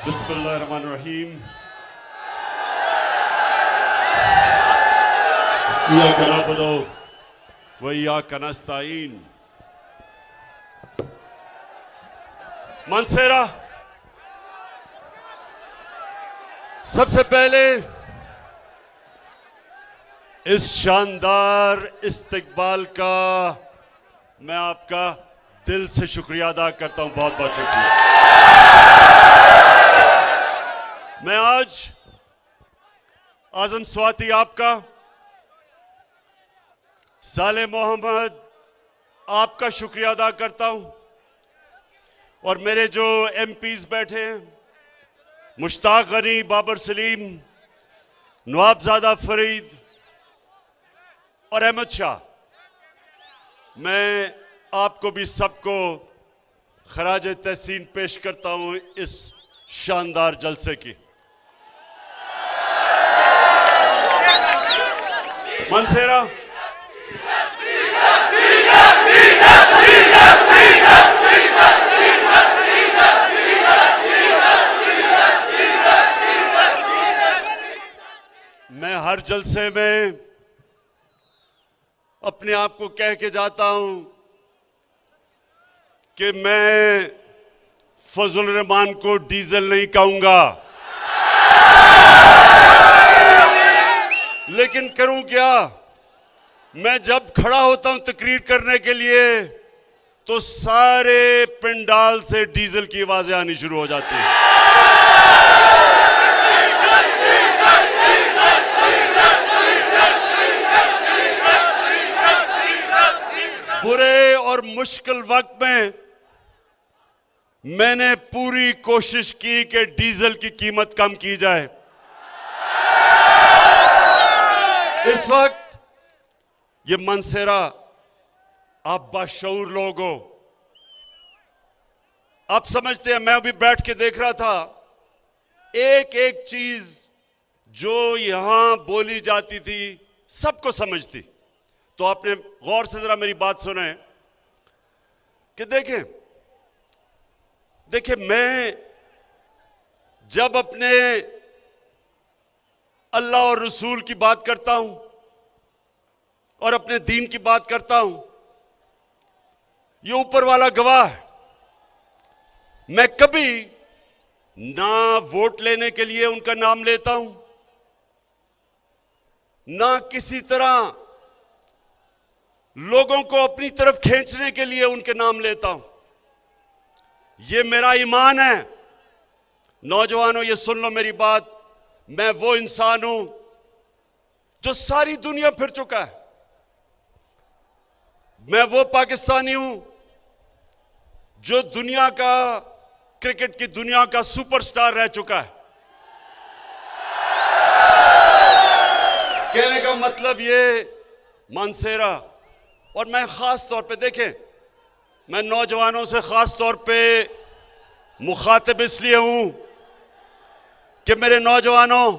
बिस्मिल्लाहिर्रहमानिर्रहीम। इय्याका नअबुदु व इय्याका नस्तईन। मानसेरा, सबसे पहले इस शानदार इस्तकबाल का मैं आपका दिल से शुक्रिया अदा करता हूं। बहुत बहुत शुक्रिया। मैं आज आजम स्वाति आपका, साले मोहम्मद आपका शुक्रिया अदा करता हूं, और मेरे जो एमपीज बैठे हैं, मुश्ताक गनी, बाबर सलीम, नवाबजादा फरीद और अहमद शाह, मैं आपको भी सबको खराज तहसीन पेश करता हूं इस शानदार जलसे की। मानसेरा, मैं हर जलसे में अपने आप को कह के जाता हूं कि मैं फजल रहमान को डीजल नहीं कहूंगा, लेकिन करूं क्या? मैं जब खड़ा होता हूं तकरीर करने के लिए तो सारे पंडाल से डीजल की आवाजें आनी शुरू हो जाती हैं। बुरे और मुश्किल वक्त में मैंने पूरी कोशिश की कि डीजल की कीमत कम की जाए। इस वक्त ये मानसेरा, आप बाशऊर लोग हो, आप समझते हैं। मैं अभी बैठ के देख रहा था, एक एक चीज जो यहां बोली जाती थी सबको समझती। तो आपने गौर से जरा मेरी बात सुने कि देखें मैं जब अपने अल्लाह और रसूल की बात करता हूं और अपने दीन की बात करता हूं, ये ऊपर वाला गवाह है। मैं कभी ना वोट लेने के लिए उनका नाम लेता हूं, ना किसी तरह लोगों को अपनी तरफ खींचने के लिए उनके नाम लेता हूं। ये मेरा ईमान है। नौजवानों, ये सुन लो मेरी बात। मैं वो इंसान हूं जो सारी दुनिया फिर चुका है। मैं वो पाकिस्तानी हूं जो दुनिया का, क्रिकेट की दुनिया का सुपरस्टार रह चुका है। कहने का मतलब ये मानसेरा, और मैं खास तौर पे, देखें, मैं नौजवानों से खास तौर पे मुखातिब इसलिए हूं कि मेरे नौजवानों,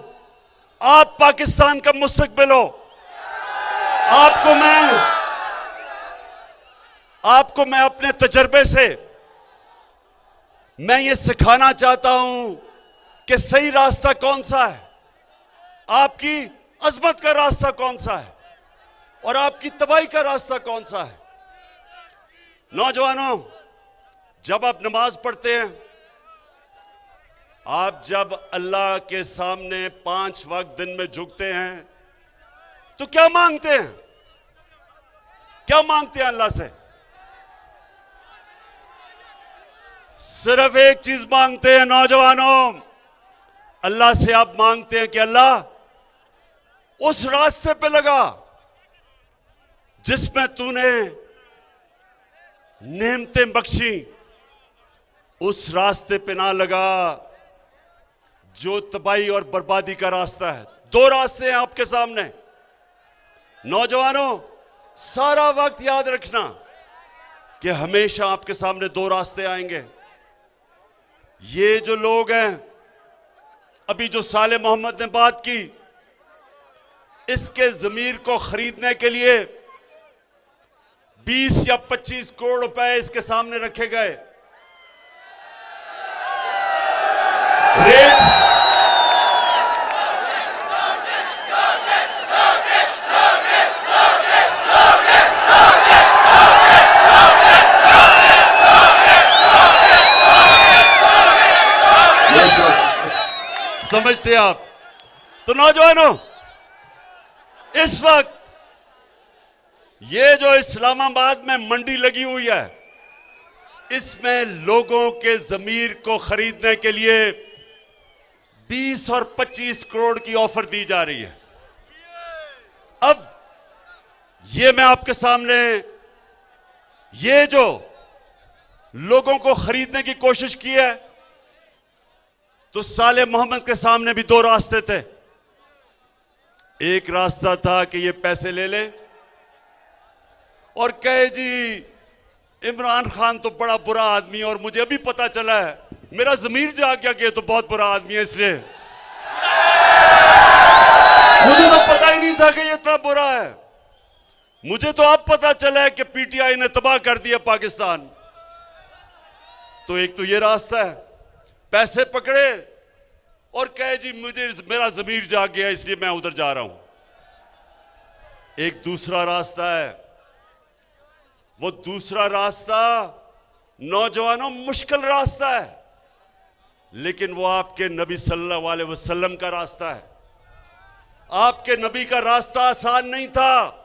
आप पाकिस्तान का मुस्तकबिल हो। आपको मैं अपने तजर्बे से मैं ये सिखाना चाहता हूं कि सही रास्ता कौन सा है, आपकी अजमत का रास्ता कौन सा है, और आपकी तबाही का रास्ता कौन सा है। नौजवानों, जब आप नमाज पढ़ते हैं, आप जब अल्लाह के सामने 5 वक्त दिन में झुकते हैं, तो क्या मांगते हैं? क्या मांगते हैं अल्लाह से? सिर्फ एक चीज मांगते हैं नौजवानों। अल्लाह से आप मांगते हैं कि अल्लाह उस रास्ते पे लगा जिसमें तूने नेमतें बख्शी, उस रास्ते पे ना लगा जो तबाही और बर्बादी का रास्ता है। 2 रास्ते हैं आपके सामने। नौजवानों, सारा वक्त याद रखना कि हमेशा आपके सामने 2 रास्ते आएंगे। ये जो लोग हैं, अभी जो साले मोहम्मद ने बात की, इसके जमीर को खरीदने के लिए 20 या 25 करोड़ रुपए इसके सामने रखे गए। समझते आप? तो नौजवानों, इस वक्त ये जो इस्लामाबाद में मंडी लगी हुई है, इसमें लोगों के जमीर को खरीदने के लिए 20 और 25 करोड़ की ऑफर दी जा रही है। अब ये मैं आपके सामने ये जो लोगों को खरीदने की कोशिश की है, तो साले मोहम्मद के सामने भी दो रास्ते थे। एक रास्ता था कि ये पैसे ले ले और कहे जी इमरान खान तो बड़ा बुरा आदमी है और मुझे अभी पता चला है, मेरा जमीर जाग गया कि ये तो बहुत बुरा आदमी है, इसलिए मुझे तो पता ही नहीं था कि ये इतना बुरा है। मुझे तो अब पता चला है कि पीटीआई ने तबाह कर दिया पाकिस्तान। तो एक तो ये रास्ता है, पैसे पकड़े और कहे जी मुझे मेरा जमीर जाग गया इसलिए मैं उधर जा रहा हूं। एक दूसरा रास्ता है, वो दूसरा रास्ता नौजवानों मुश्किल रास्ता है, लेकिन वो आपके नबी सल्लल्लाहु अलैहि वसल्लम का रास्ता है। आपके नबी का रास्ता आसान नहीं था,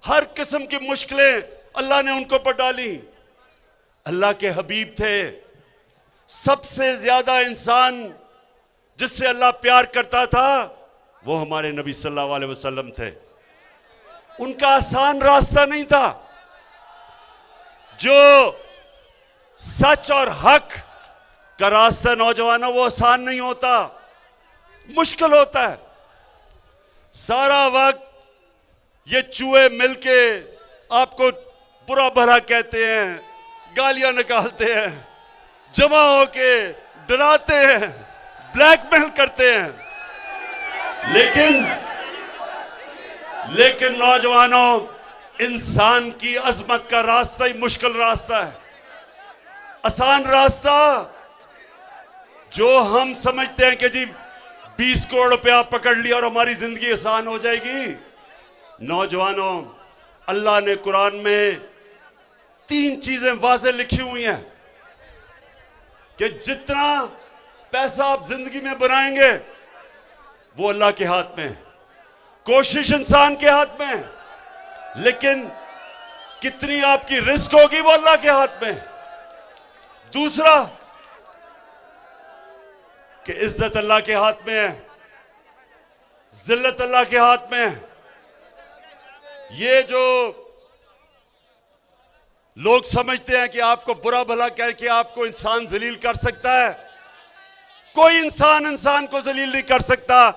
हर किस्म की मुश्किलें अल्लाह ने उनको पर डाली। अल्लाह के हबीब थे, सबसे ज्यादा इंसान जिससे अल्लाह प्यार करता था वो हमारे नबी सल्लल्लाहु अलैहि वसल्लम थे। उनका आसान रास्ता नहीं था। जो सच और हक का रास्ता नौजवानों, वो आसान नहीं होता, मुश्किल होता है। सारा वक्त ये चूहे मिलके आपको बुरा भला कहते हैं, गालियां निकालते हैं, जमा होके डराते हैं, ब्लैकमेल करते हैं, लेकिन नौजवानों, इंसान की अजमत का रास्ता ही मुश्किल रास्ता है। आसान रास्ता जो हम समझते हैं कि जी 20 करोड़ रुपया पकड़ लिया और हमारी जिंदगी आसान हो जाएगी। नौजवानों, अल्लाह ने कुरान में 3 चीजें वाज़े लिखी हुई हैं कि जितना पैसा आप जिंदगी में बनाएंगे वो अल्लाह के हाथ में है, कोशिश इंसान के हाथ में है, लेकिन कितनी आपकी रिस्क होगी वो अल्लाह के हाथ में। दूसरा कि इज्जत अल्लाह के हाथ में है, जिल्लत अल्लाह के हाथ में है। ये जो लोग समझते हैं कि आपको बुरा भला कह के आपको इंसान जलील कर सकता है, कोई इंसान को जलील नहीं कर सकता,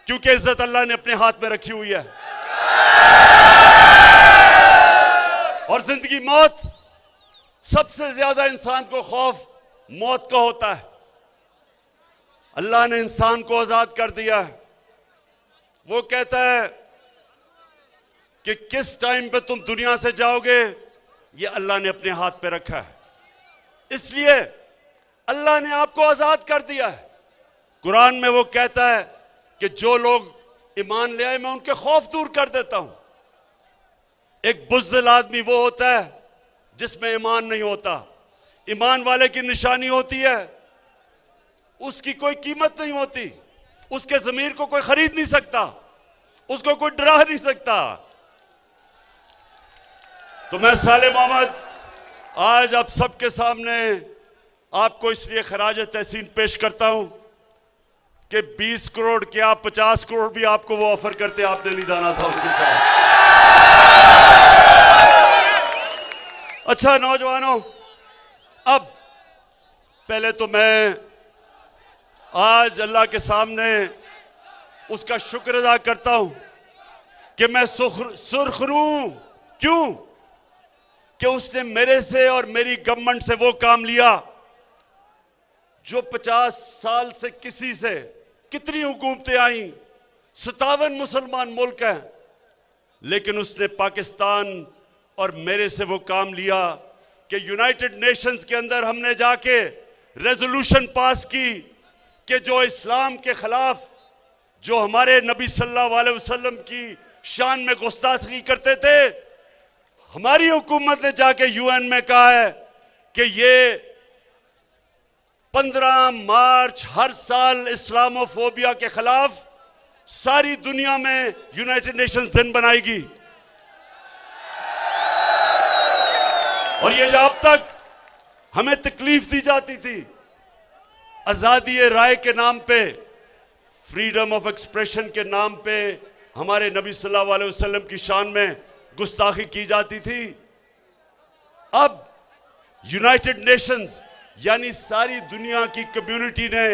क्योंकि इज्जत अल्लाह ने अपने हाथ में रखी हुई है। और जिंदगी मौत, सबसे ज्यादा इंसान को खौफ मौत का होता है। अल्लाह ने इंसान को आजाद कर दिया है। वो कहता है कि किस टाइम पे तुम दुनिया से जाओगे, ये अल्लाह ने अपने हाथ पे रखा है। इसलिए अल्लाह ने आपको आजाद कर दिया है। कुरान में वो कहता है कि जो लोग ईमान ले आए मैं उनके खौफ दूर कर देता हूं। एक बुज़दिल आदमी वो होता है जिसमें ईमान नहीं होता। ईमान वाले की निशानी होती है उसकी कोई कीमत नहीं होती, उसके ज़मीर को कोई खरीद नहीं सकता, उसको कोई डरा नहीं सकता। तो मैं साले मोहम्मद आज आप सबके सामने आपको इसलिए खराज तहसीन पेश करता हूं कि 20 करोड़ क्या 50 करोड़ भी आपको वो ऑफर करते, आपने नहीं जाना था उनके साथ। अच्छा नौजवानों, अब पहले तो मैं आज अल्लाह के सामने उसका शुक्र अदा करता हूं कि मैं सुरखरू हूं। क्यों? कि उसने मेरे से और मेरी गवर्नमेंट से वो काम लिया जो 50 साल से किसी से, कितनी हुकूमतें आई, 57 मुसलमान मुल्क हैं, लेकिन उसने पाकिस्तान और मेरे से वो काम लिया कि यूनाइटेड नेशंस के अंदर हमने जाके रेजोल्यूशन पास की कि जो इस्लाम के खिलाफ, जो हमारे नबी सल्लल्लाहु अलैहि वसल्लम की शान में गुस्ताखी करते थे, हमारी हुकूमत ने जाके यूएन में कहा है कि ये 15 मार्च हर साल इस्लामोफोबिया के खिलाफ सारी दुनिया में यूनाइटेड नेशंस दिन बनाएगी। और ये जो अब तक हमें तकलीफ दी जाती थी, आजादी राय के नाम पे, फ्रीडम ऑफ एक्सप्रेशन के नाम पे हमारे नबी सल्लल्लाहु अलैहि वसल्लम की शान में गुस्ताखी की जाती थी, अब यूनाइटेड नेशंस यानी सारी दुनिया की कम्युनिटी ने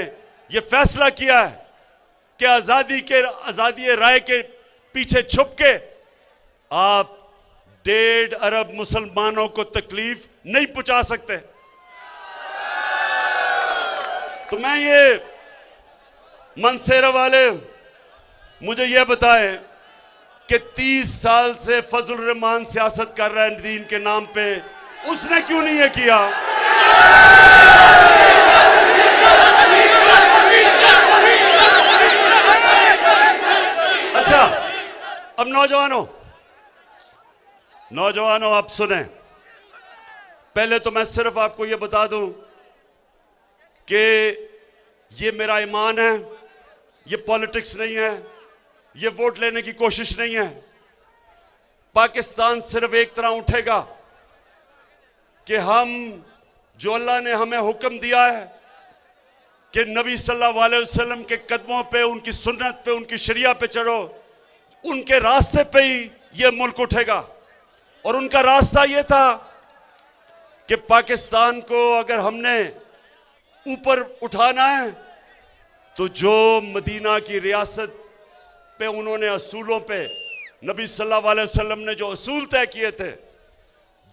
यह फैसला किया है कि आजादी राय के पीछे छुप के आप 1.5 अरब मुसलमानों को तकलीफ नहीं पहुंचा सकते। तो मैं ये मनसेरा वाले मुझे ये बताएं कि 30 साल से फजल रहमान सियासत कर रहा है दीन के नाम पे, उसने क्यों नहीं ये किया? अच्छा, अब नौजवानों आप सुने, पहले तो मैं सिर्फ आपको ये बता दूं कि ये मेरा ईमान है, ये पॉलिटिक्स नहीं है, ये वोट लेने की कोशिश नहीं है। पाकिस्तान सिर्फ एक तरह उठेगा कि हम जो अल्लाह ने हमें हुक्म दिया है कि नबी सल्लल्लाहु अलैहि वसल्लम के कदमों पे, उनकी सुन्नत पे, उनकी शरिया पे चढ़ो, उनके रास्ते पे ही ये मुल्क उठेगा। और उनका रास्ता ये था कि पाकिस्तान को अगर हमने ऊपर उठाना है तो जो मदीना की रियासत पे उन्होंने असूलों पे, नबी सल्लल्लाहु अलैहि वसल्लम ने जो असूल तय किए थे,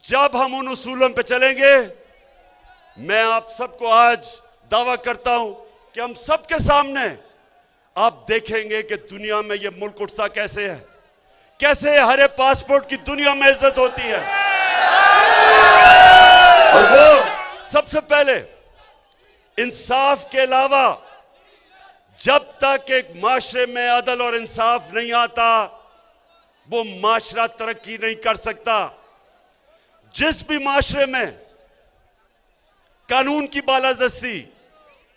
जब हम उन उसूलों पे चलेंगे, मैं आप सबको आज दावा करता हूं कि हम सबके सामने आप देखेंगे कि दुनिया में ये मुल्क उठता कैसे है, कैसे हरे पासपोर्ट की दुनिया में इज्जत होती है। और वो सबसे पहले इंसाफ के अलावा जब तक एक माशरे में अदल और इंसाफ नहीं आता, वो माशरा तरक्की नहीं कर सकता। जिस भी माशरे में कानून की बालादस्ती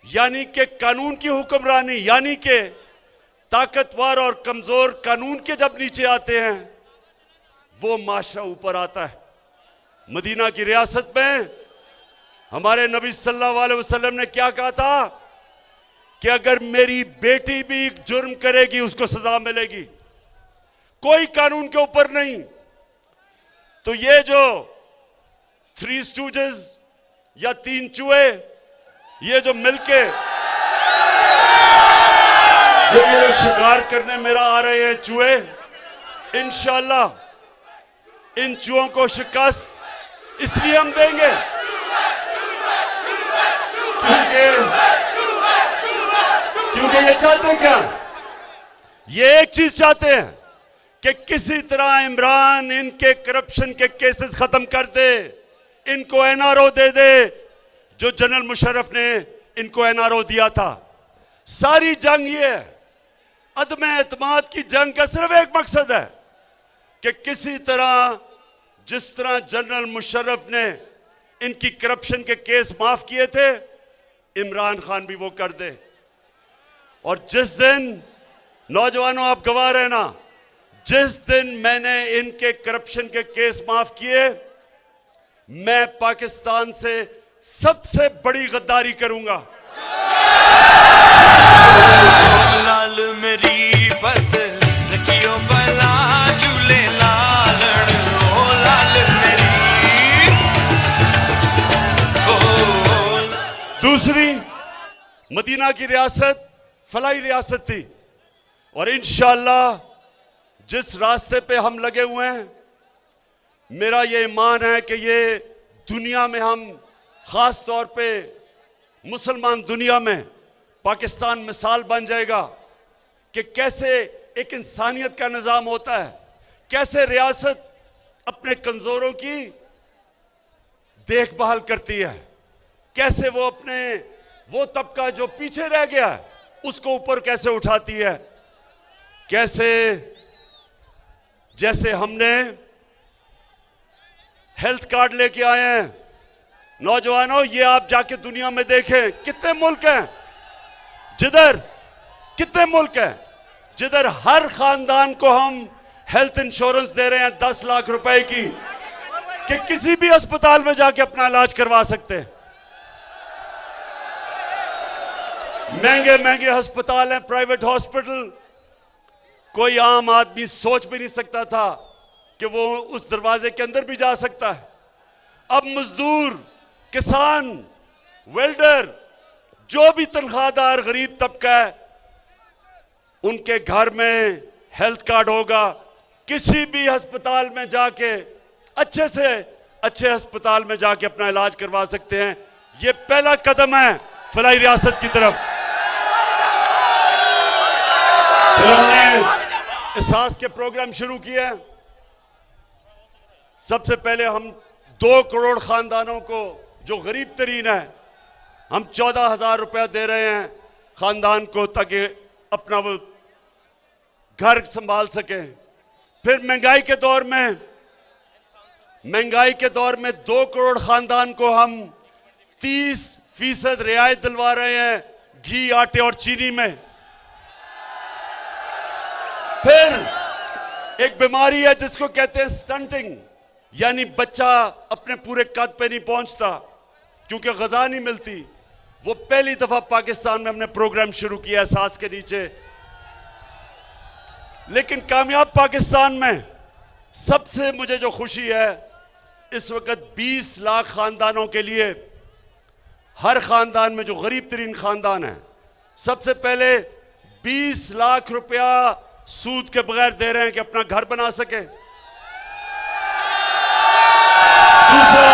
यानी कि कानून की हुक्मरानी, यानी कि ताकतवर और कमजोर कानून के जब नीचे आते हैं, वो माशरा ऊपर आता है। मदीना की रियासत में हमारे नबी सल्लल्लाहु अलैहि वसल्लम ने क्या कहा था कि अगर मेरी बेटी भी जुर्म करेगी उसको सजा मिलेगी, कोई कानून के ऊपर नहीं। तो ये जो 3 स्टूजेस या 3 चूहे, ये जो मिलके जो ये शिकार करने मेरा आ रहे हैं चूहे, इंशाअल्लाह इन चूहों को शिकस्त इसलिए हम देंगे क्योंकि ये चाहते हैं क्या, ये एक चीज चाहते हैं कि किसी तरह इमरान इनके करप्शन के केसेस खत्म कर दे, इनको एनआरओ दे दे जो जनरल मुशर्रफ ने इनको एनआरओ दिया था। सारी जंग ये है, अदम एतमाद की जंग का सिर्फ एक मकसद है कि किसी तरह, जिस तरह जनरल मुशर्रफ ने इनकी करप्शन के केस माफ किए थे, इमरान खान भी वो कर दे। और जिस दिन, नौजवानों आप गवाह रहना, जिस दिन मैंने इनके करप्शन के केस माफ किए, मैं पाकिस्तान से सबसे बड़ी गद्दारी करूंगा। लाल मेरी बद रखियो बला झूले लालड़, ओ लाल मेरी ओ। दूसरी, मदीना की रियासत फलाई रियासत थी, और इंशाअल्लाह जिस रास्ते पे हम लगे हुए हैं, मेरा ये ईमान है कि ये दुनिया में हम, खास तौर पे मुसलमान दुनिया में, पाकिस्तान मिसाल बन जाएगा कि कैसे एक इंसानियत का निज़ाम होता है, कैसे रियासत अपने कमज़ोरों की देखभाल करती है, कैसे वो अपने वो तबका जो पीछे रह गया है उसको ऊपर कैसे उठाती है, कैसे जैसे हमने हेल्थ कार्ड लेके आए हैं, नौजवानों, ये आप जाके दुनिया में देखें, कितने मुल्क हैं जिधर हर खानदान को हम हेल्थ इंश्योरेंस दे रहे हैं 10 लाख रुपए की, कि किसी भी अस्पताल में जाके अपना इलाज करवा सकते हैं। महंगे महंगे अस्पताल हैं, प्राइवेट हॉस्पिटल, कोई आम आदमी सोच भी नहीं सकता था कि वो उस दरवाजे के अंदर भी जा सकता है। अब मजदूर, किसान, वेल्डर, जो भी तनख्वाहदार गरीब तबका है, उनके घर में हेल्थ कार्ड होगा। किसी भी अस्पताल में जाके अच्छे से अच्छे अस्पताल में जाके अपना इलाज करवा सकते हैं। यह पहला कदम है फलाही रियासत की तरफ। फिर हमने एहसास के प्रोग्राम शुरू किए। सबसे पहले हम 2 करोड़ खानदानों को, जो गरीब तरीन है, हम 14,000 रुपया दे रहे हैं खानदान को, ताकि अपना वो घर संभाल सके। फिर महंगाई के दौर में 2 करोड़ खानदान को हम 30% रियायत दिलवा रहे हैं घी, आटे और चीनी में। फिर एक बीमारी है जिसको कहते हैं स्टंटिंग, यानी बच्चा अपने पूरे कद पे नहीं पहुंचता क्योंकि ग़िज़ा नहीं मिलती। वो पहली दफा पाकिस्तान में हमने प्रोग्राम शुरू किया एहसास के नीचे। लेकिन कामयाब पाकिस्तान में सबसे मुझे जो खुशी है, इस वक्त 20 लाख खानदानों के लिए, हर खानदान में जो गरीब तरीन खानदान है, सबसे पहले 20 लाख रुपया सूद के बगैर दे रहे हैं कि अपना घर बना सके। दूसरा,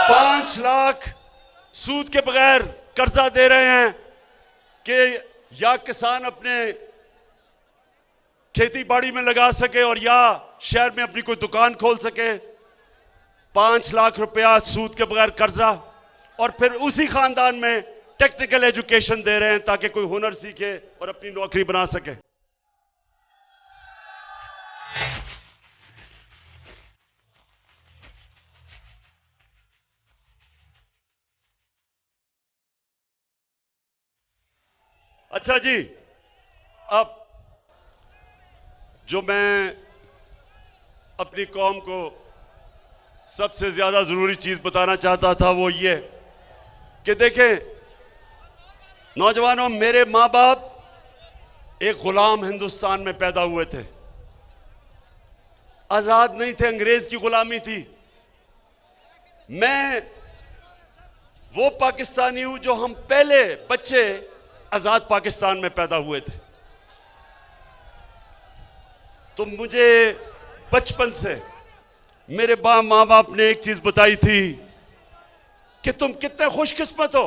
5 लाख सूद के बगैर कर्जा दे रहे हैं कि या किसान अपने खेती बाड़ी में लगा सके और या शहर में अपनी कोई दुकान खोल सके। 5 लाख रुपया सूद के बगैर कर्जा, और फिर उसी खानदान में टेक्निकल एजुकेशन दे रहे हैं ताकि कोई हुनर सीखे और अपनी नौकरी बना सके। अच्छा जी, अब जो मैं अपनी कौम को सबसे ज्यादा जरूरी चीज बताना चाहता था वो ये कि देखें नौजवानों, मेरे माँ बाप एक गुलाम हिंदुस्तान में पैदा हुए थे, आजाद नहीं थे, अंग्रेज की गुलामी थी। मैं वो पाकिस्तानी हूं जो हम पहले बच्चे आजाद पाकिस्तान में पैदा हुए थे। तो मुझे बचपन से मेरे माँ बाप ने एक चीज बताई थी कि तुम कितने खुशकिस्मत हो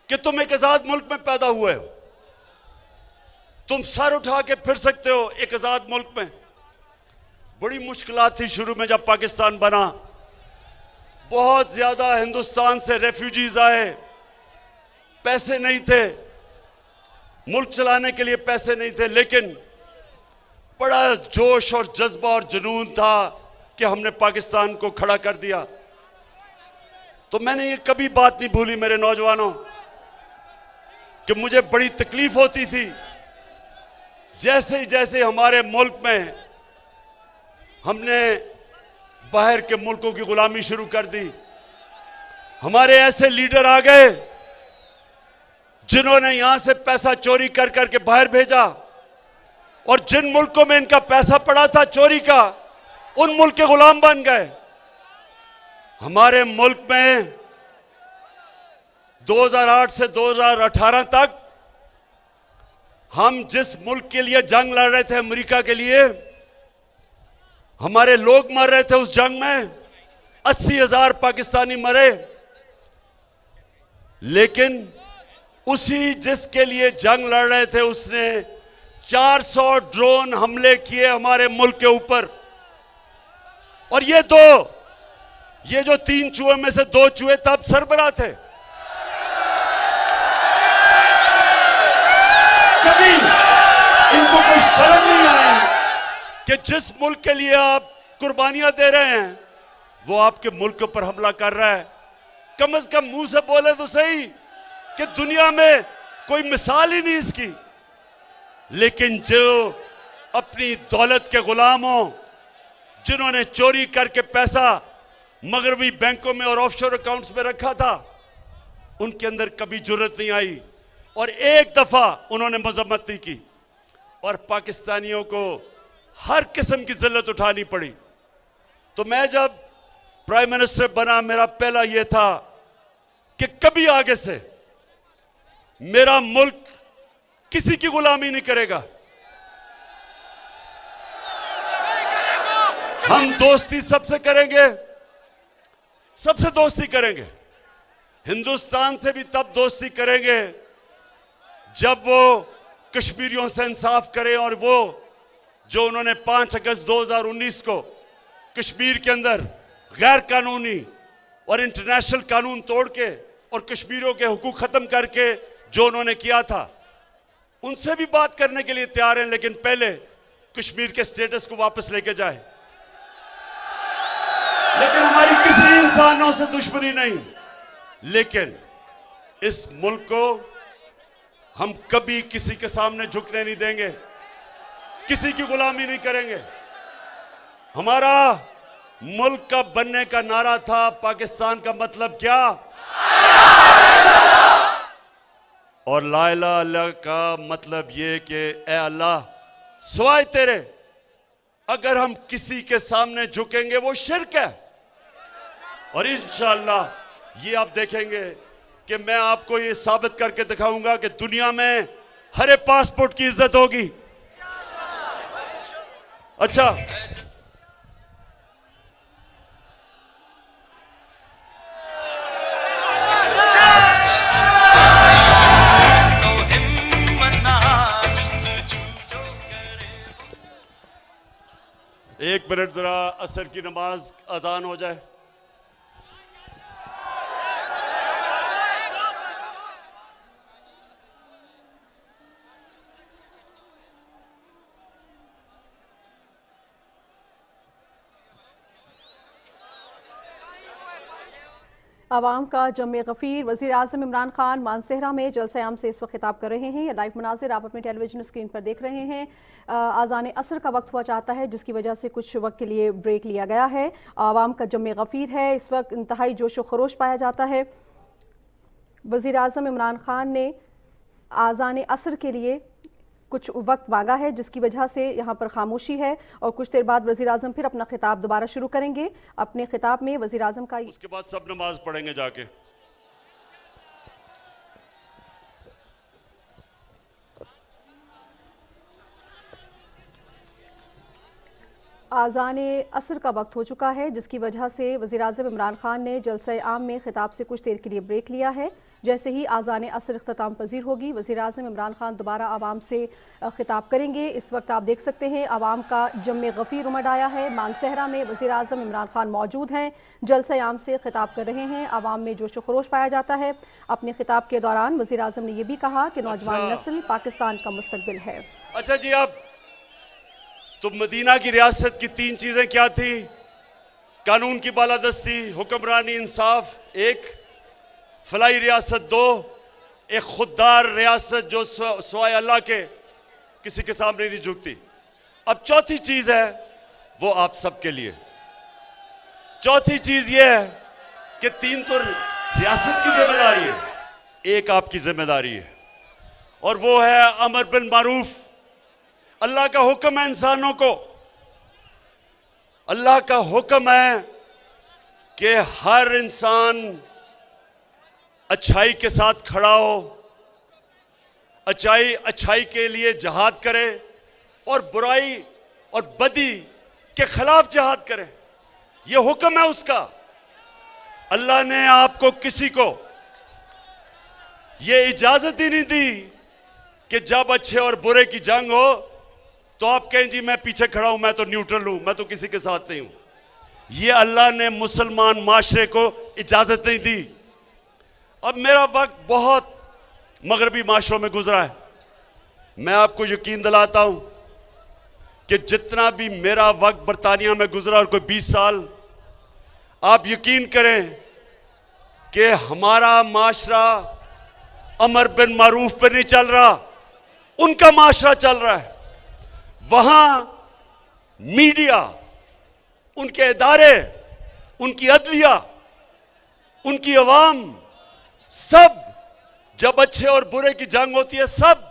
कि तुम एक आजाद मुल्क में पैदा हुए हो। तुम सर उठा के फिर सकते हो एक आजाद मुल्क में। बड़ी मुश्किलात थी शुरू में जब पाकिस्तान बना, बहुत ज्यादा हिंदुस्तान से रेफ्यूजीज आए, पैसे नहीं थे, मुल्क चलाने के लिए पैसे नहीं थे, लेकिन बड़ा जोश और जज्बा और जुनून था कि हमने पाकिस्तान को खड़ा कर दिया। तो मैंने ये कभी बात नहीं भूली मेरे नौजवानों कि मुझे बड़ी तकलीफ होती थी जैसे हमारे मुल्क में हमने बाहर के मुल्कों की गुलामी शुरू कर दी। हमारे ऐसे लीडर आ गए जिन्होंने यहां से पैसा चोरी कर करके बाहर भेजा, और जिन मुल्कों में इनका पैसा पड़ा था चोरी का, उन मुल्क के गुलाम बन गए। हमारे मुल्क में 2008 से 2018 तक हम जिस मुल्क के लिए जंग लड़ रहे थे, अमेरिका के लिए, हमारे लोग मर रहे थे उस जंग में, 80,000 पाकिस्तानी मरे। लेकिन उसी जिसके लिए जंग लड़ रहे थे उसने 400 ड्रोन हमले किए हमारे मुल्क के ऊपर। और ये जो 3 चूहे में से 2 चूहे तब सरबराह थे। कभी इनको कोई शर्म नहीं आई कि जिस मुल्क के लिए आप कुर्बानियां दे रहे हैं वो आपके मुल्क पर हमला कर रहा है। कम से कम मुंह से बोले तो सही कि दुनिया में कोई मिसाल ही नहीं इसकी। लेकिन जो अपनी दौलत के गुलाम हो, जिन्होंने चोरी करके पैसा मगरबी बैंकों में और ऑफशोर अकाउंट्स में रखा था, उनके अंदर कभी जुर्रत नहीं आई और एक दफा उन्होंने मजम्मत नहीं की और पाकिस्तानियों को हर किस्म की जिल्लत उठानी पड़ी। तो मैं जब प्राइम मिनिस्टर बना, मेरा पहला यह था कि कभी आगे से मेरा मुल्क किसी की गुलामी नहीं करेगा। हम दोस्ती सबसे करेंगे, सबसे दोस्ती करेंगे। हिंदुस्तान से भी तब दोस्ती करेंगे जब वो कश्मीरियों से इंसाफ करें और वो जो उन्होंने 5 अगस्त 2019 को कश्मीर के अंदर गैर कानूनी और इंटरनेशनल कानून तोड़ के और कश्मीरियों के हुकूक खत्म करके जो उन्होंने किया था, उनसे भी बात करने के लिए तैयार हैं, लेकिन पहले कश्मीर के स्टेटस को वापस लेके जाए। लेकिन हमारी किसी इंसानों से दुश्मनी नहीं, लेकिन इस मुल्क को हम कभी किसी के सामने झुकने नहीं देंगे, किसी की गुलामी नहीं करेंगे। हमारा मुल्क का बनने का नारा था पाकिस्तान का मतलब क्या, और ला इलाहा इल्लल्लाह का मतलब ये कि ए अल्लाह सिवाय तेरे अगर हम किसी के सामने झुकेंगे वो शिर्क है। और इंशाअल्लाह ये आप देखेंगे कि मैं आपको ये साबित करके दिखाऊंगा कि दुनिया में हरे पासपोर्ट की इज्जत होगी। अच्छा, एक मिनट जरा असर की नमाज अजान हो जाए। आवाम का जम्मे गफीर वज़ीर आज़म इमरान खान मानसेहरा में जलसे-आम से इस वक्त खिताब कर रहे हैं। ये लाइव मनाजिर आप अपने टेलीविजन स्क्रीन पर देख रहे हैं। आज़ान असर का वक्त हुआ चाहता है, जिसकी वजह से कुछ वक्त के लिए ब्रेक लिया गया है। आवाम का जम्मे गफीर है, इस वक्त इंतहाई जोश व खरोश पाया जाता है। वज़ीर आज़म इमरान खान ने आज़ान असर के लिए कुछ वक्त मांगा है, जिसकी वजह से यहाँ पर खामोशी है और कुछ देर बाद वज़ीर आज़म फिर अपना खिताब दोबारा शुरू करेंगे। अपने खिताब में वज़ीर आज़म का उसके बाद सब नमाज पढ़ेंगे जाके। आज़ान असर का वक्त हो चुका है, जिसकी वजह से वज़ीर आज़म इमरान खान ने जलसे आम में खिताब से कुछ देर के लिए ब्रेक लिया है। जैसे ही आज़ान असर इख्तिताम पजीर होगी, वज़ीर आज़म इमरान खान दोबारा आवाम से खिताब करेंगे। इस वक्त आप देख सकते हैं आवाम का जम्मे गफ़ीर उमड़ आया है। मानसेहरा में वज़ीर आज़म इमरान खान मौजूद हैं, जलसे आम से खिताब कर रहे हैं। आवाम में जोश व खरोश पाया जाता है। अपने खिताब के दौरान वज़ीर आज़म ने यह भी कहा कि नौजवान नस्ल पाकिस्तान का मुस्तकबिल है। अच्छा जी, आप तो मदीना की रियासत की 3 चीजें क्या थी? कानून की बालादस्ती, हुक्मरानी, इंसाफ एक, फलाई रियासत 2, एक खुददार रियासत जो सवाए अल्लाह के किसी के सामने नहीं झुकती। अब चौथी चीज है वो आप सबके लिए। चौथी चीज ये है कि 3 तो रियासत की जिम्मेदारी है, एक आपकी जिम्मेदारी है, और वो है अमर बिल मारूफ। अल्लाह का हुक्म है इंसानों को, अल्लाह का हुक्म है कि हर इंसान अच्छाई के साथ खड़ा हो, अच्छाई के लिए जहाद करे और बुराई और बदी के खिलाफ जहाद करे। यह हुक्म है उसका। अल्लाह ने आपको किसी को यह इजाजत ही नहीं दी कि जब अच्छे और बुरे की जंग हो तो आप कहें जी मैं पीछे खड़ा हूं, मैं तो न्यूट्रल हूं, मैं तो किसी के साथ नहीं हूं। यह अल्लाह ने मुसलमान माशरे को इजाजत नहीं दी। अब मेरा वक्त बहुत मगरबी माशरों में गुजरा है। मैं आपको यकीन दिलाता हूं कि जितना भी मेरा वक्त बरतानिया में गुजरा और कोई 20 साल, आप यकीन करें कि हमारा माशरा अमर बिन मारूफ पर नहीं चल रहा, उनका माशरा चल रहा है। वहां मीडिया, उनके इदारे, उनकी अदलिया, उनकी अवाम, सब जब अच्छे और बुरे की जंग होती है सब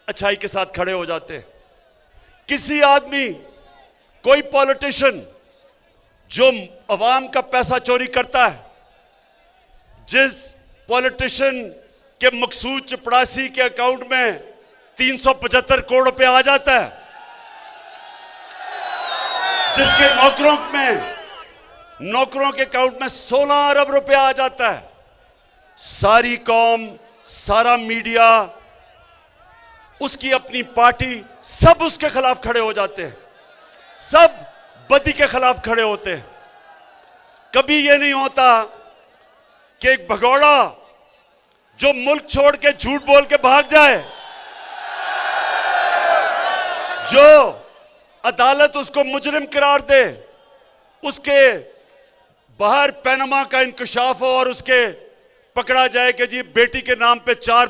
अच्छाई के साथ खड़े हो जाते हैं। किसी आदमी, कोई पॉलिटिशियन जो अवाम का पैसा चोरी करता है, जिस पॉलिटिशियन के मकसूद चपड़ासी के अकाउंट में 375 करोड़ रुपए आ जाता है, जिसके नौकरों के अकाउंट में 16 अरब रुपए आ जाता है, सारी कौम, सारा मीडिया, उसकी अपनी पार्टी, सब उसके खिलाफ खड़े हो जाते हैं, सब बदी के खिलाफ खड़े होते हैं। कभी यह नहीं होता कि एक भगौड़ा जो मुल्क छोड़ के झूठ बोल के भाग जाए, जो अदालत उसको मुजरिम करार दे, उसके बाहर पैनमा का इंकशाफ हो और उसके पकड़ा जाए कि जी बेटी के नाम पे 4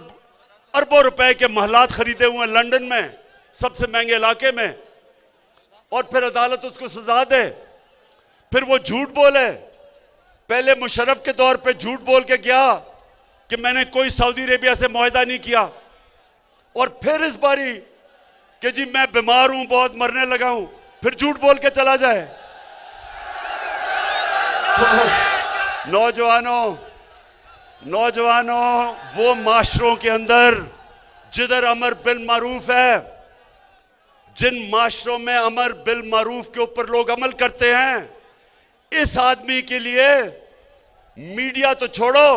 अरबों रुपए के महलात खरीदे हुए हैं लंदन में, सबसे महंगे इलाके में, और फिर अदालत उसको सजा दे, फिर वो झूठ बोले। पहले मुशर्रफ के दौर पे झूठ बोल के गया कि मैंने कोई सऊदी अरेबिया से मुआहदा नहीं किया, और फिर इस बारी कि जी मैं बीमार हूं, बहुत मरने लगा हूं, फिर झूठ बोल के चला जाए। तो नौजवानों, वो माशरों के अंदर जिधर अमर बिल मारूफ है, जिन माशरों में अमर बिल मारूफ के ऊपर लोग अमल करते हैं, इस आदमी के लिए मीडिया तो छोड़ो,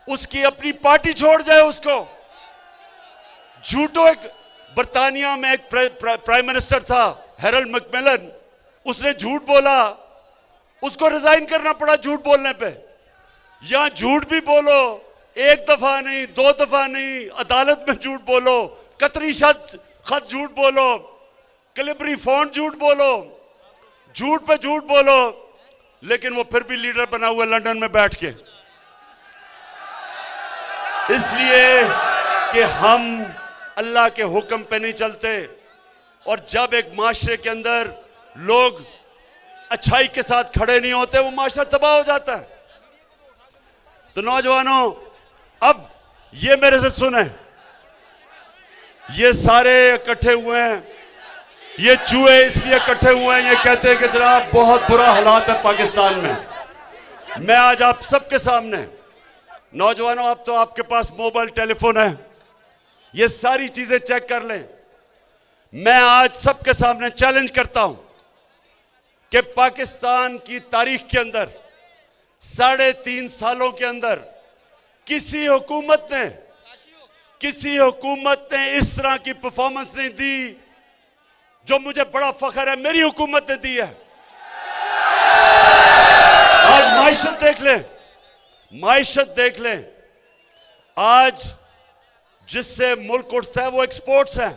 उसकी अपनी पार्टी छोड़ जाए उसको। झूठो, एक बर्तानिया में एक प्राइम मिनिस्टर था, हैरोल्ड मैकमिलन, उसने झूठ बोला, उसको रिजाइन करना पड़ा झूठ बोलने पे। यहां झूठ भी बोलो, एक दफा नहीं, 2 दफा नहीं, अदालत में झूठ बोलो, कतरी खत झूठ बोलो, कैलिब्री फॉन्ट झूठ बोलो, झूठ पे झूठ बोलो, लेकिन वो फिर भी लीडर बना हुआ लंदन में बैठ के। इसलिए कि हम अल्लाह के हुक्म पे नहीं चलते, और जब एक माशरे के अंदर लोग अच्छाई के साथ खड़े नहीं होते, वो माशरा तबाह हो जाता है। तो नौजवानों, अब ये मेरे से सुने, ये सारे इकट्ठे हुए हैं, ये चूहे इसलिए इकट्ठे हुए हैं, ये कहते हैं कि जनाब बहुत बुरा हालात है पाकिस्तान में। मैं आज आप सबके सामने, नौजवानों, अब तो आपके पास मोबाइल टेलीफोन है, ये सारी चीजें चेक कर लें। मैं आज सबके सामने चैलेंज करता हूं कि पाकिस्तान की तारीख के अंदर 3.5 सालों के अंदर किसी हुकूमत ने इस तरह की परफॉर्मेंस नहीं दी जो मुझे बड़ा फख्र है मेरी हुकूमत ने दी है। आज माइशत देख लें, आज जिससे मुल्क उठता है वो एक्सपोर्ट्स है।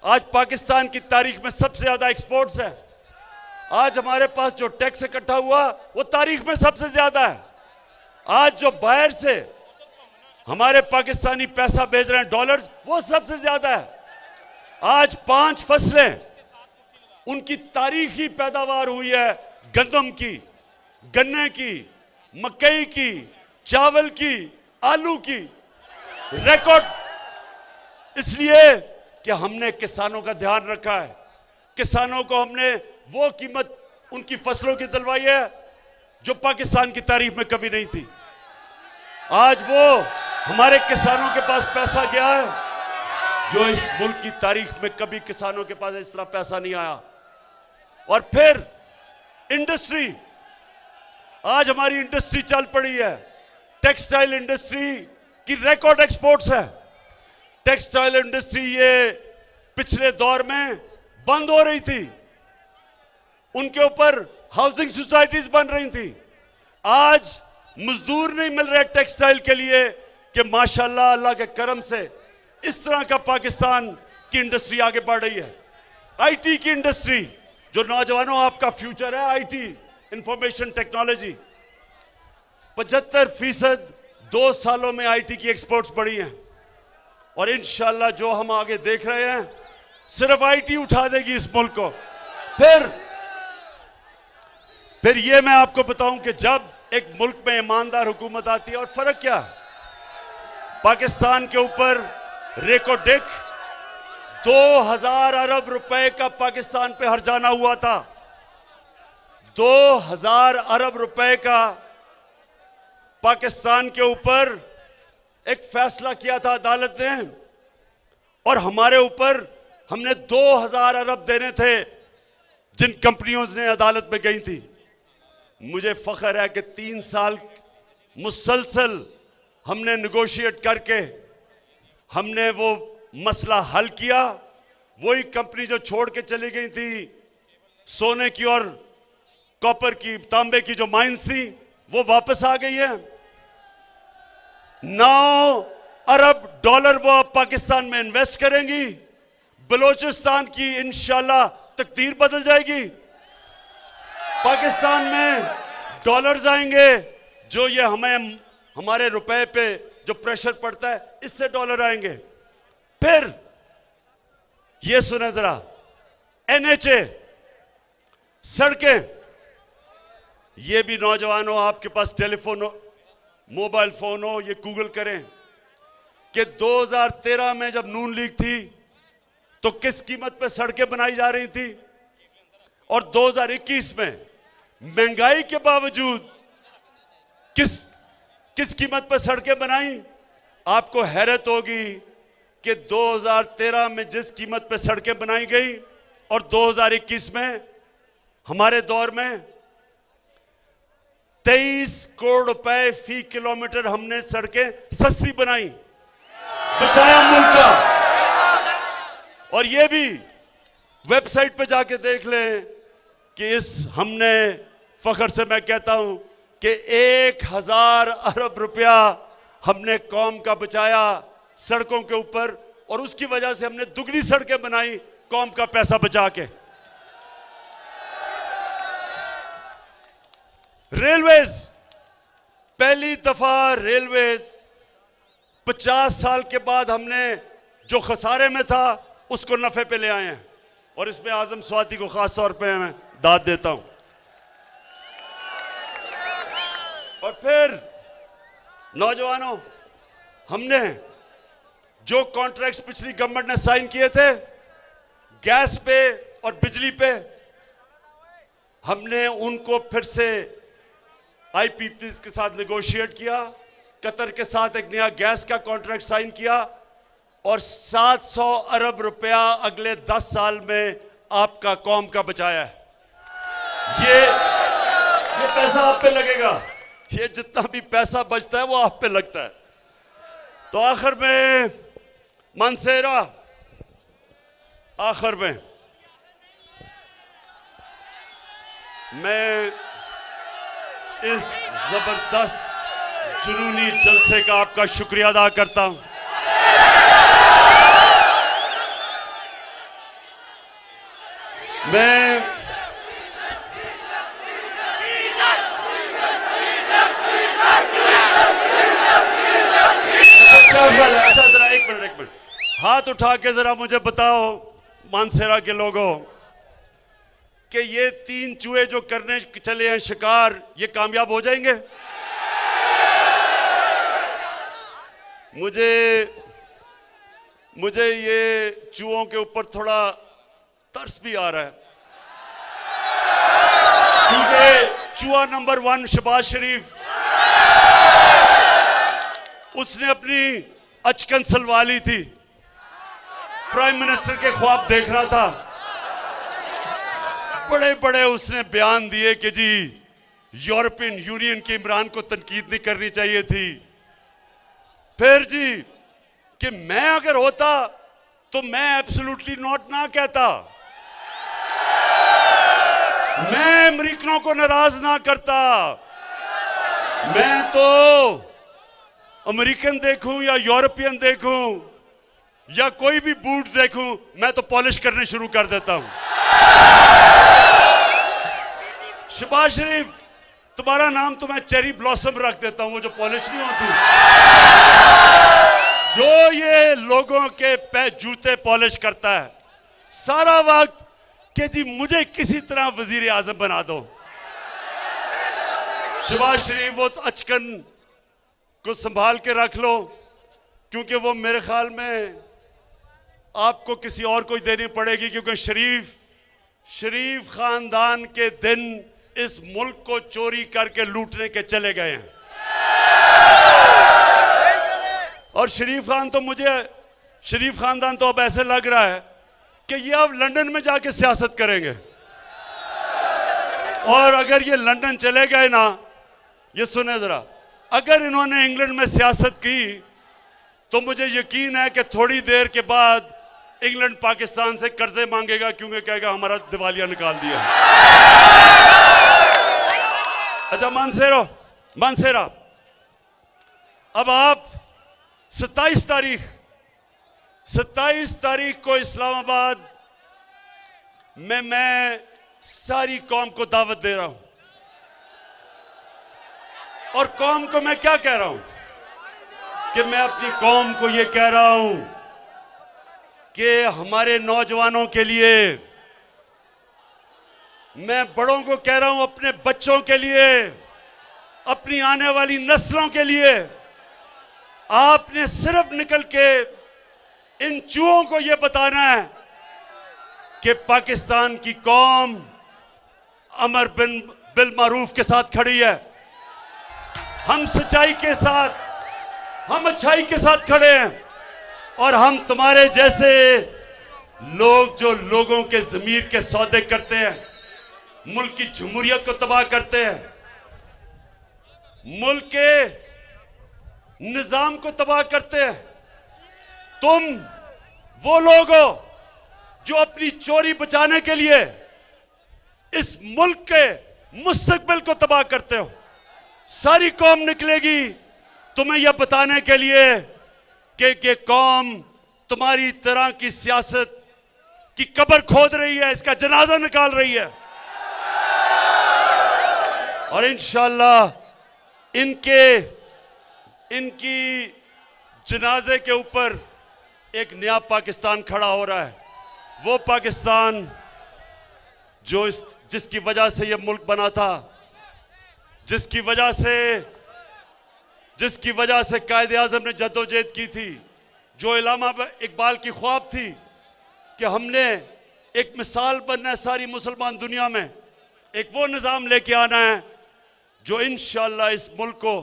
आज पाकिस्तान की तारीख में सबसे ज्यादा एक्सपोर्ट्स है। आज हमारे पास जो टैक्स इकट्ठा हुआ वो तारीख में सबसे ज्यादा है। आज जो बाहर से हमारे पाकिस्तानी पैसा भेज रहे हैं डॉलर्स, वो सबसे ज्यादा है। आज 5 फसलें उनकी तारीखी पैदावार हुई है, गंदम की, गन्ने की, मकई की, चावल की, आलू की, रिकॉर्ड। इसलिए कि हमने किसानों का ध्यान रखा है, किसानों को हमने वो कीमत उनकी फसलों की दिलवाई है जो पाकिस्तान की तारीख में कभी नहीं थी। आज वो हमारे किसानों के पास पैसा गया है जो इस मुल्क की तारीख में कभी किसानों के पास इस तरह पैसा नहीं आया। और फिर इंडस्ट्री, आज हमारी इंडस्ट्री चल पड़ी है, टेक्सटाइल इंडस्ट्री की रिकॉर्ड एक्सपोर्ट्स है। टेक्सटाइल इंडस्ट्री ये पिछले दौर में बंद हो रही थी, उनके ऊपर हाउसिंग सोसाइटीज बन रही थी। आज मजदूर नहीं मिल रहे टेक्सटाइल के लिए कि माशाल्लाह अल्लाह के करम से इस तरह का पाकिस्तान की इंडस्ट्री आगे बढ़ रही है। आईटी की इंडस्ट्री, जो नौजवानों आपका फ्यूचर है, आईटी, इंफॉर्मेशन टेक्नोलॉजी, 75% 2 सालों में आईटी की एक्सपोर्ट्स बढ़ी हैं और इंशाल्लाह जो हम आगे देख रहे हैं सिर्फ आईटी उठा देगी इस मुल्क को। फिर ये मैं आपको बताऊं कि जब एक मुल्क में ईमानदार हुकूमत आती है, और फर्क क्या है, पाकिस्तान के ऊपर रेको डेक 2000 अरब रुपए का पाकिस्तान पे हर्जाना हुआ था। 2000 अरब रुपए का पाकिस्तान के ऊपर एक फैसला किया था अदालत ने, और हमारे ऊपर हमने 2000 अरब देने थे जिन कंपनियों ने अदालत में गई थी। मुझे फख्र है कि 3 साल मुसलसल हमने नेगोशिएट करके हमने वो मसला हल किया। वही कंपनी जो छोड़ के चली गई थी, सोने की और कॉपर की, तांबे की जो माइंस थी, वो वापस आ गई है। 9 अरब डॉलर वो अब पाकिस्तान में इन्वेस्ट करेंगी। बलोचिस्तान की इंशाल्लाह तकदीर बदल जाएगी। पाकिस्तान में डॉलर्स आएंगे, जो ये हमारे रुपए पे जो प्रेशर पड़ता है, इससे डॉलर आएंगे। फिर ये सुने जरा, एनएचए, सड़कें, ये भी नौजवानों आपके पास टेलीफोन हो, मोबाइल फोन हो, ये गूगल करें कि 2013 में जब नून लीग थी तो किस कीमत पे सड़कें बनाई जा रही थी, और 2021 में महंगाई के बावजूद किस कीमत पर सड़कें बनाई। आपको हैरत होगी कि 2013 में जिस कीमत पर सड़कें बनाई गई और 2021 में हमारे दौर में 23 करोड़ रुपए फी किलोमीटर हमने सड़कें सस्ती बनाई, बचाया मुल्क का। और ये भी वेबसाइट पे जाके देख लें कि हमने फख्र से मैं कहता हूं कि 1000 अरब रुपया हमने कौम का बचाया सड़कों के ऊपर, और उसकी वजह से हमने दुगनी सड़कें बनाई कौम का पैसा बचा के। रेलवेज, पहली दफा रेलवेज 50 साल के बाद हमने जो खसारे में था उसको नफे पे ले आए हैं, और इसमें आजम स्वाति को खास तौर पे मैं दाद देता हूं। और फिर नौजवानों, हमने जो कॉन्ट्रैक्ट्स पिछली गवर्नमेंट ने साइन किए थे गैस पे और बिजली पे, हमने उनको फिर से आईपीपीज के साथ नेगोशिएट किया, कतर के साथ एक नया गैस का कॉन्ट्रैक्ट साइन किया, और 700 अरब रुपया अगले 10 साल में आपका कौम का बचाया है। ये पैसा आप पे लगेगा, ये जितना भी पैसा बचता है वो आप पे लगता है। तो आखिर में मानसेरा, आखिर में मैं इस जबरदस्त जुनूनी जलसे का आपका शुक्रिया अदा करता हूं। मैं अच्छा जरा एक मिनट हाथ उठा के जरा मुझे बताओ मानसेरा के लोगों कि ये 3 चूहे जो करने चले हैं शिकार, ये कामयाब हो जाएंगे? मुझे ये चूहों के ऊपर थोड़ा तरस भी आ रहा है, क्योंकि चूहा नंबर 1 शहबाज शरीफ, उसने अपनी अचकन सलवा ली थी, प्राइम मिनिस्टर के ख्वाब देख रहा था, बड़े बड़े उसने बयान दिए कि जी यूरोपियन यूनियन के इमरान को तनकीद नहीं करनी चाहिए थी। फिर जी कि मैं अगर होता तो मैं एब्सोल्युटली नॉट ना कहता, मैं अमेरिकनों को नाराज ना करता, मैं तो अमेरिकन देखूं या यूरोपियन देखूं या कोई भी बूट देखूं, मैं तो पॉलिश करने शुरू कर देता हूं। शहबाज शरीफ तुम्हारा नाम तो मैं चेरी ब्लॉसम रख देता हूं, वो जो पॉलिश नहीं होती, जो ये लोगों के जूते पॉलिश करता है सारा वक्त कि जी मुझे किसी तरह वजीर आजम बना दो। शहबाज शरीफ वो तो अचकन को संभाल के रख लो, क्योंकि वो मेरे ख्याल में आपको किसी और को देनी पड़ेगी, क्योंकि शरीफ खानदान के दिन इस मुल्क को चोरी करके लूटने के चले गए हैं। और शरीफ खानदान तो अब ऐसे लग रहा है कि ये अब लंदन में जाके सियासत करेंगे। और अगर ये लंदन चले गए ना, ये सुने जरा, अगर इन्होंने इंग्लैंड में सियासत की तो मुझे यकीन है कि थोड़ी देर के बाद इंग्लैंड पाकिस्तान से कर्जे मांगेगा, क्योंकि कहेगा हमारा दिवालिया निकाल दिया। अच्छा मानसेरा, अब आप 27 तारीख को इस्लामाबाद में मैं सारी कौम को दावत दे रहा हूं, और कौम को मैं क्या कह रहा हूं कि मैं अपनी कौम को यह कह रहा हूं कि हमारे नौजवानों के लिए, मैं बड़ों को कह रहा हूं अपने बच्चों के लिए, अपनी आने वाली नस्लों के लिए, आपने सिर्फ निकल के इन चूहों को यह बताना है कि पाकिस्तान की कौम अमर बिल मारूफ के साथ खड़ी है। हम सच्चाई के साथ, हम अच्छाई के साथ खड़े हैं, और हम तुम्हारे जैसे लोग जो लोगों के ज़मीर के सौदे करते हैं, मुल्क की जमहूरियत को तबाह करते हैं, मुल्क के निजाम को तबाह करते हैं, तुम वो लोग हो जो अपनी चोरी बचाने के लिए इस मुल्क के मुस्तकबिल को तबाह करते हो। सारी कौम निकलेगी तुम्हें यह बताने के लिए कि कौम तुम्हारी तरह की सियासत की कब्र खोद रही है, इसका जनाजा निकाल रही है, और इंशाअल्लाह इनकी जनाजे के ऊपर एक नया पाकिस्तान खड़ा हो रहा है। वो पाकिस्तान जिसकी वजह से यह मुल्क बना था, जिसकी वजह से कायदे आज़म ने जद्दोजहद की थी, जो इल्लामा इकबाल की ख्वाब थी कि हमने एक मिसाल बनना है सारी मुसलमान दुनिया में, एक वो निज़ाम लेके आना है जो इंशाअल्लाह इस मुल्क को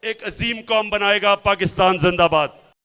एक अजीम कौम बनाएगा। पाकिस्तान जिंदाबाद।